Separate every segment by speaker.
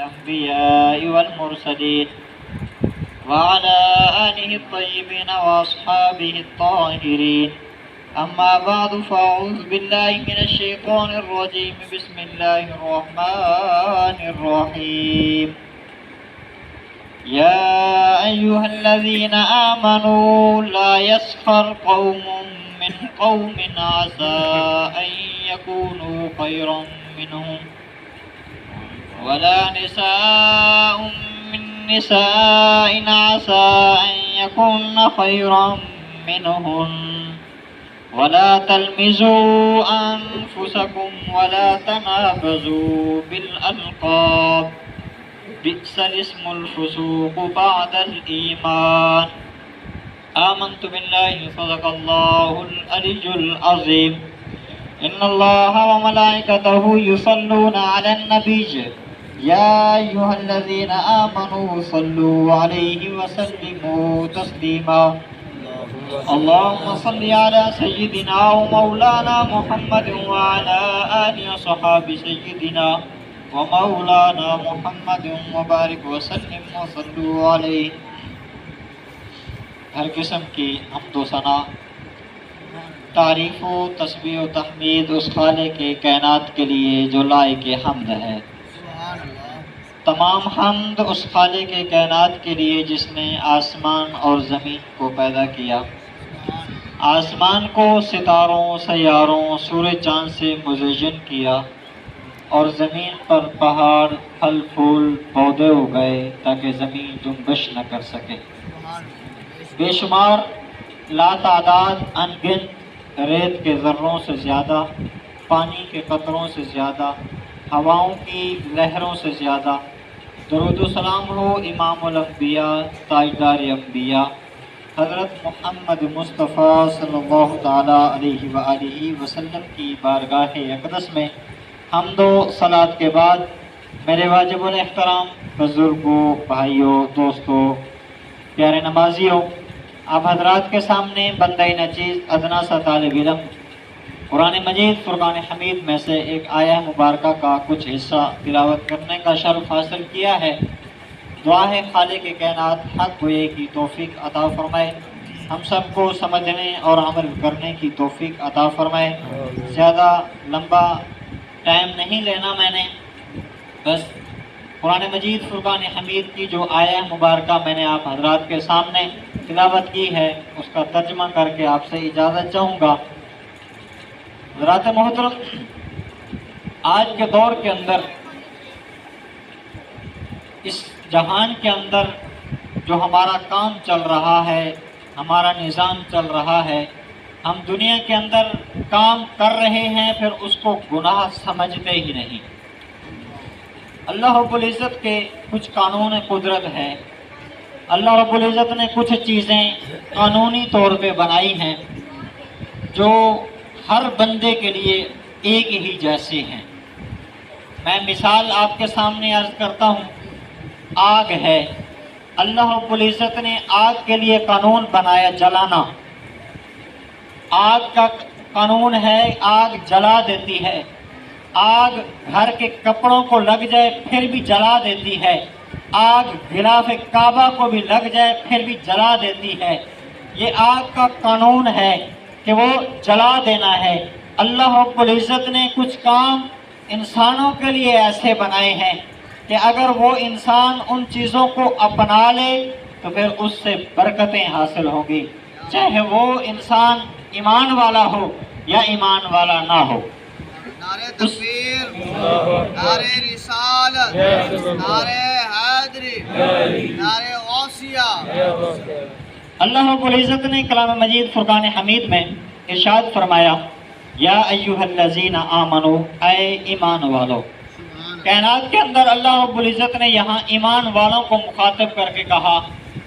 Speaker 1: الأنبياء والمرسلين وعلى آله الطيبين وأصحابه الطاهرين. أما بعد فأعوذ بالله من الشيطان الرجيم. بسم الله الرحمن الرحيم. يا أيها الذين آمنوا لا يسخر قوم من قوم عسى أن يكونوا خيرا منهم ولا نساء من نساء عسى أن يكون خيرا منهن ولا تلمزوا أنفسكم ولا تنابزوا بالألقاب بئس الاسم الفسوق بعد الإيمان. آمنت بالله صدق الله العلي العظيم. إن الله وملائكته يصلون على النبي يا أيها الذين آمنوا صلوا عليه وسلموا تسليما. اللهم صل على سيدنا ومولانا محمد وعلى آله وصحاب سيدنا ومولانا محمد وبارک وسلم وصلوا علیہ. ہر قسم کی حمد و ثنا، تعریف و تسبیح و تحمید اس خالق کے کائنات کے لیے جو لائق حمد ہے. تمام حمد اس خالق کے کائنات کے لیے جس نے آسمان اور زمین کو پیدا کیا، آسمان کو ستاروں، سیاروں، سورج چاند سے مزین کیا اور زمین پر پہاڑ، پھل پھول، پودے اگائے تاکہ زمین جنبش نہ کر سکے. بے شمار، لا تعداد، ان گنت ریت کے ذروں سے زیادہ، پانی کے قطروں سے زیادہ، ہواؤں کی لہروں سے زیادہ درود و سلام ہو امام الانبیاء، تاجدار انبیاء حضرت محمد مصطفیٰ صلی اللہ تعالیٰ علیہ وآلہ وسلم کی بارگاہ اقدس میں. حمد و صلات کے بعد میرے واجب الاحترام بزرگوں، بھائیوں، دوستوں، پیارے نمازیوں، آپ حضرات کے سامنے بندہ نچیز ادنا سا طالب علم قرآن مجید فرقان حمید میں سے ایک آیہ مبارکہ کا کچھ حصہ تلاوت کرنے کا شرف حاصل کیا ہے. دعا ہے خالق کائنات حق گوئے کی توفیق عطا فرمائے، ہم سب کو سمجھنے اور عمل کرنے کی توفیق عطا فرمائے. زیادہ لمبا ٹائم نہیں لینا میں نے، بس قرآن مجید فرقان حمید کی جو آیہ مبارکہ میں نے آپ حضرات کے سامنے تلاوت کی ہے اس کا ترجمہ کر کے آپ سے اجازت چاہوں گا. حضرات محترم، آج کے دور کے اندر، اس جہان کے اندر جو ہمارا کام چل رہا ہے، ہمارا نظام چل رہا ہے، ہم دنیا کے اندر کام کر رہے ہیں پھر اس کو گناہ سمجھتے ہی نہیں. اللہ رب العزت کے کچھ قانون قدرت ہے. اللہ رب العزت نے کچھ چیزیں قانونی طور پہ بنائی ہیں جو ہر بندے کے لیے ایک ہی جیسے ہیں. میں مثال آپ کے سامنے عرض کرتا ہوں. آگ ہے، اللہ رب العزت نے آگ کے لیے قانون بنایا جلانا. آگ کا قانون ہے آگ جلا دیتی ہے. آگ گھر کے کپڑوں کو لگ جائے پھر بھی جلا دیتی ہے. آگ غلاف کعبہ کو بھی لگ جائے پھر بھی جلا دیتی ہے. یہ آگ کا قانون ہے کہ وہ جلا دینا ہے. اللہ رب العزت نے کچھ کام انسانوں کے لیے ایسے بنائے ہیں کہ اگر وہ انسان ان چیزوں کو اپنا لے تو پھر اس سے برکتیں حاصل ہوں گی، چاہے وہ انسان ایمان والا ہو یا ایمان والا نہ ہو.
Speaker 2: نعرہ تکبیر، نعرہ رسالت، نعرہ حیدری، نعرہ غوثیہ.
Speaker 1: اللہ رب العزت نے کلام مجید فرقان حمید میں ارشاد فرمایا، یا ایھا الذین آمنو، اے ایمان والو. کائنات کے اندر اللہ رب العزت نے یہاں ایمان والوں کو مخاطب کر کے کہا.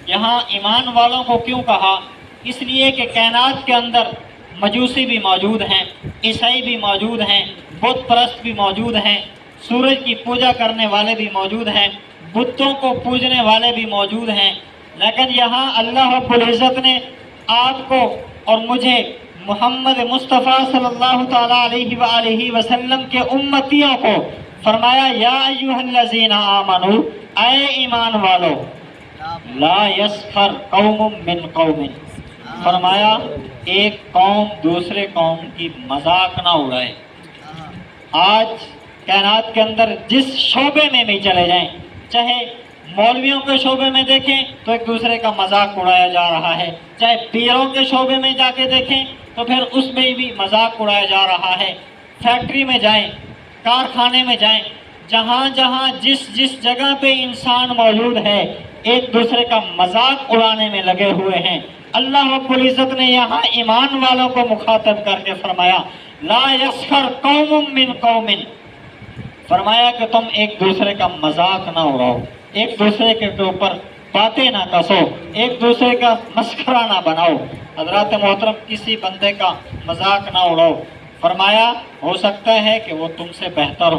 Speaker 1: یہاں ایمان والوں کو کیوں کہا؟ اس لیے کہ کائنات کے اندر مجوسی بھی موجود ہیں، عیسائی بھی موجود ہیں، بت پرست بھی موجود ہیں، سورج کی پوجا کرنے والے بھی موجود ہیں، بتوں کو پوجنے والے بھی موجود ہیں. لیکن یہاں اللہ رب العزت نے آپ کو اور مجھے محمد مصطفیٰ صلی اللہ تعالیٰ علیہ وآلہ وسلم کے امتیوں کو فرمایا یا ایھا الذین آمنو، اے ایمان والو، لا یسخر قوم من قوم، فرمایا ایک قوم دوسرے قوم کی مذاق نہ اڑائے۔ آج کائنات کے اندر جس شعبے میں بھی چلے جائیں، چاہے مولویوں کے شعبے میں دیکھیں تو ایک دوسرے کا مذاق اڑایا جا رہا ہے، چاہے پیروں کے شعبے میں جا کے دیکھیں تو پھر اس میں بھی مذاق اڑایا جا رہا ہے۔ فیکٹری میں جائیں، کارخانے میں جائیں، جہاں جہاں جس جگہ پہ انسان موجود ہے، ایک دوسرے کا مذاق اڑانے میں لگے ہوئے ہیں۔ اللہ رب العزت نے یہاں ایمان والوں کو مخاطب کر کے فرمایا لا یسخر قوم من قوم، فرمایا کہ تم ایک دوسرے کا مذاق نہ اڑاؤ، ایک دوسرے کے اوپر باتیں نہ کسو، ایک دوسرے کا مسخرہ نہ بناؤ۔ حضرات محترم، کسی بندے کا مذاق نہ اڑاؤ۔ فرمایا ہو سکتا ہے کہ وہ تم سے بہتر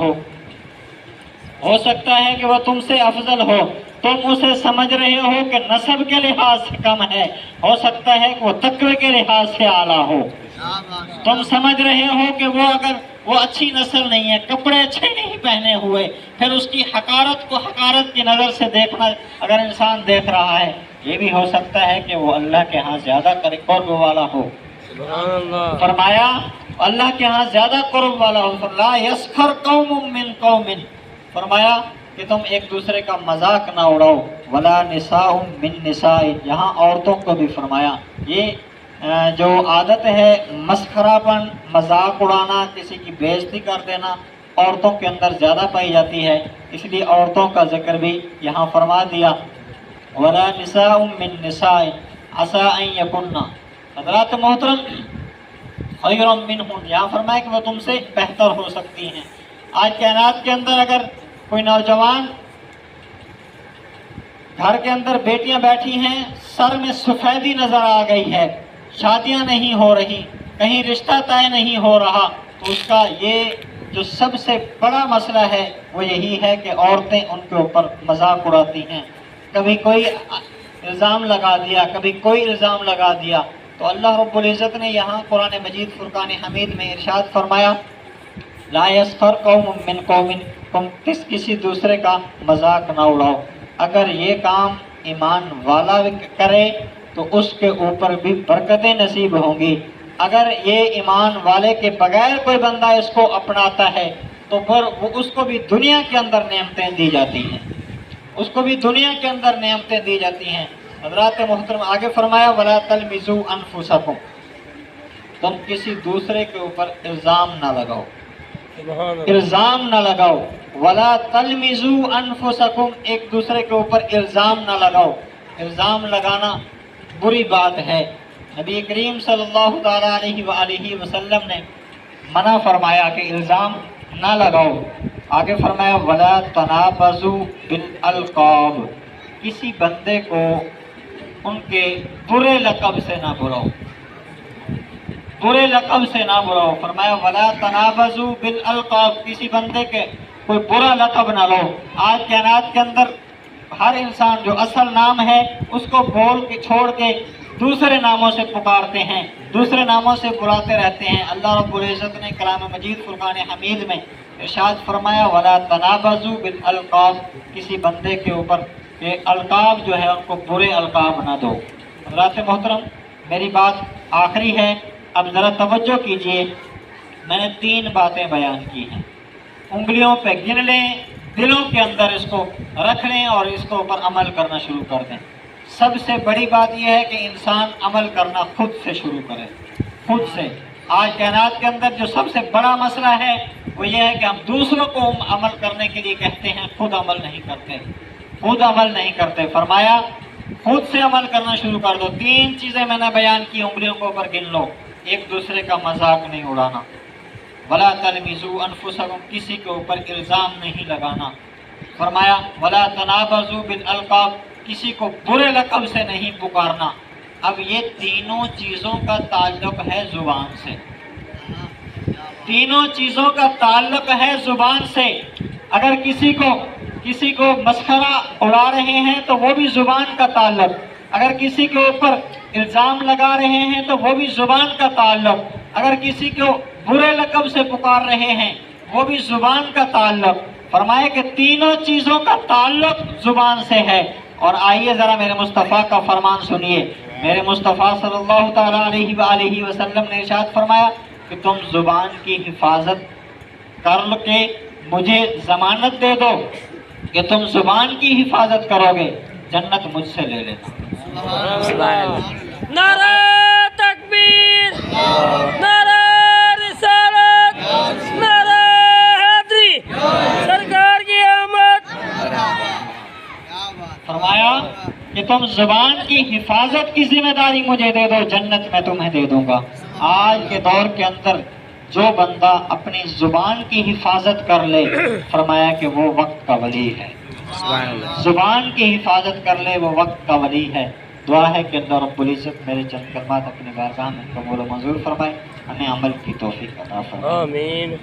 Speaker 1: ہو سکتا ہے کہ وہ تم سے افضل ہو، تم اسے سمجھ رہے ہو کہ نسب کے لحاظ سے کم ہے، ہو سکتا ہے کہ وہ تقوی کے لحاظ سے اعلیٰ ہو، تم سمجھ رہے ہو کہ وہ اگر وہ اچھی نسل نہیں ہے، کپڑے اچھے نہیں پہنے ہوئے، پھر اس کی حقارت کو حقارت کی نظر سے دیکھنا اگر انسان دیکھ رہا ہے، یہ بھی ہو سکتا ہے کہ وہ اللہ کے ہاں زیادہ قرب والا ہو۔ فرمایا اللہ کے ہاں زیادہ قرب والا ہو۔ لا یسخر قوم من قوم، فرمایا کہ تم ایک دوسرے کا مذاق نہ اڑاؤ۔ ولا نساء من نساء، یہاں عورتوں کو بھی فرمایا۔ یہ جو عادت ہے مسخرہ پن، مذاق اڑانا، کسی کی بے عزتی کر دینا، عورتوں کے اندر زیادہ پائی جاتی ہے، اس لیے عورتوں کا ذکر بھی یہاں فرما دیا۔ ولا نساء من نساء عسى ان يكن، حضرات محترم، خیر منہن، یہاں فرمایا کہ وہ تم سے بہتر ہو سکتی ہیں۔ آج کائنات کے اندر اگر کوئی نوجوان گھر کے اندر بیٹیاں بیٹھی ہیں، سر میں سفیدی نظر آ گئی ہے، شادیاں نہیں ہو رہی، کہیں رشتہ طے نہیں ہو رہا، تو اس کا یہ جو سب سے بڑا مسئلہ ہے وہ یہی ہے کہ عورتیں ان کے اوپر مذاق اڑاتی ہیں۔ کبھی کوئی الزام لگا دیا، کبھی کوئی الزام لگا دیا، تو اللہ رب العزت نے یہاں قرآن مجید فرقان حمید میں ارشاد فرمایا لا یسخر قوم من قوم، تم کسی دوسرے کا مذاق نہ اڑاؤ۔ اگر یہ کام ایمان والا کرے تو اس کے اوپر بھی برکتیں نصیب ہوں گی، اگر یہ ایمان والے کے بغیر کوئی بندہ اس کو اپناتا ہے تو پھر اس کو بھی دنیا کے اندر نعمتیں دی جاتی ہیں، اس کو بھی دنیا کے اندر نعمتیں دی جاتی ہیں۔ حضرات محترم، آگے فرمایا وَلَا تَلْمِزُوا أَنفُسَكُمْ، تم کسی دوسرے کے اوپر الزام نہ لگاؤ، الزام نہ لگاؤ۔ وَلَا تَلْمِزُوا أَنفُسَكُمْ، ایک دوسرے کے اوپر الزام نہ لگاؤ۔ الزام لگانا بری بات ہے، نبی کریم صلی اللہ تعالیٰ علیہ وآلہ وسلم نے منع فرمایا کہ الزام نہ لگاؤ۔ آگے فرمایا وَلَا تَنَابَزُوا بِالْأَلْقَابِ، کسی بندے کو ان کے برے لقب سے نہ بلاؤ، برے لقب سے نہ بلاؤ۔ فرمایا وَلَا تَنَابَزُوا بِالْأَلْقَابِ، کسی بندے کے کوئی برا لقب نہ لو۔ آج کائنات کے اندر ہر انسان جو اصل نام ہے اس کو بول کے چھوڑ کے دوسرے ناموں سے پکارتے ہیں، دوسرے ناموں سے بلاتے رہتے ہیں۔ اللہ رب العزت نے کلام مجید فرقان حمید میں ارشاد فرمایا وَلَا تَنَابَزُوا بِالْأَلْقَابِ، کسی بندے کے اوپر کہ القاب جو ہے ان کو برے القاب نہ دو۔ حضرات محترم، میری بات آخری ہے، اب ذرا توجہ کیجئے، میں نے 3 باتیں بیان کی ہیں، انگلیوں پہ گن لیں، دلوں کے اندر اس کو رکھ لیں اور اس کے اوپر عمل کرنا شروع کر دیں۔ سب سے بڑی بات یہ ہے کہ انسان عمل کرنا خود سے شروع کرے، خود سے۔ آج کائنات کے اندر جو سب سے بڑا مسئلہ ہے وہ یہ ہے کہ ہم دوسروں کو عمل کرنے کے لیے کہتے ہیں، خود عمل نہیں کرتے، خود عمل نہیں کرتے۔ فرمایا خود سے عمل کرنا شروع کر دو۔ 3 چیزیں میں نے بیان کی، انگلیوں کے اوپر گن لو۔ ایک دوسرے کا مذاق نہیں اڑانا، وَلَا تَلْمِزُوا أَنفُسَكُمْ، کسی کے اوپر الزام نہیں لگانا۔ فرمایا وَلَا تَنَابَزُوا بِالْأَلْقَابِ، کسی کو برے لقب سے نہیں پکارنا۔ اب یہ تینوں چیزوں کا تعلق ہے زبان سے، تینوں چیزوں کا تعلق ہے زبان سے۔ اگر کسی کو مسخرہ اڑا رہے ہیں تو وہ بھی زبان کا تعلق، اگر کسی کے اوپر الزام لگا رہے ہیں تو وہ بھی زبان کا تعلق، اگر کسی کو برے لقب سے پکار رہے ہیں وہ بھی زبان کا تعلق۔ فرمایا کہ تینوں چیزوں کا تعلق زبان سے ہے. اور آئیے ذرا میرے مصطفیٰ کا فرمان سنیے. میرے مصطفیٰ صلی اللہ تعالیٰ علیہ وآلہ وسلم نے ارشاد فرمایا کہ تم زبان کی حفاظت کر کے مجھے ضمانت دے دو کہ تم زبان کی حفاظت کرو گے، جنت مجھ سے لے لینا.
Speaker 3: نعرہ تکبیر، نعرہ رسالت، نعرہ حیدری، سرکار کی آمد.
Speaker 1: فرمایا کہ تم زبان کی حفاظت کی ذمہ داری مجھے دے دو، جنت میں تمہیں دے دوں گا. آج کے دور کے اندر جو بندہ اپنی زبان کی حفاظت کر لے، فرمایا کہ وہ وقت کا ولی ہے. زبان کی حفاظت کر لے وہ وقت کا ولی ہے. دعا ہے کہ اللہ رب العزت میرے چند کلمات اپنے بارگاہ میں قبول و منظور فرمائے، ہمیں عمل کی توفیق عطا فرمائے.
Speaker 3: آمین.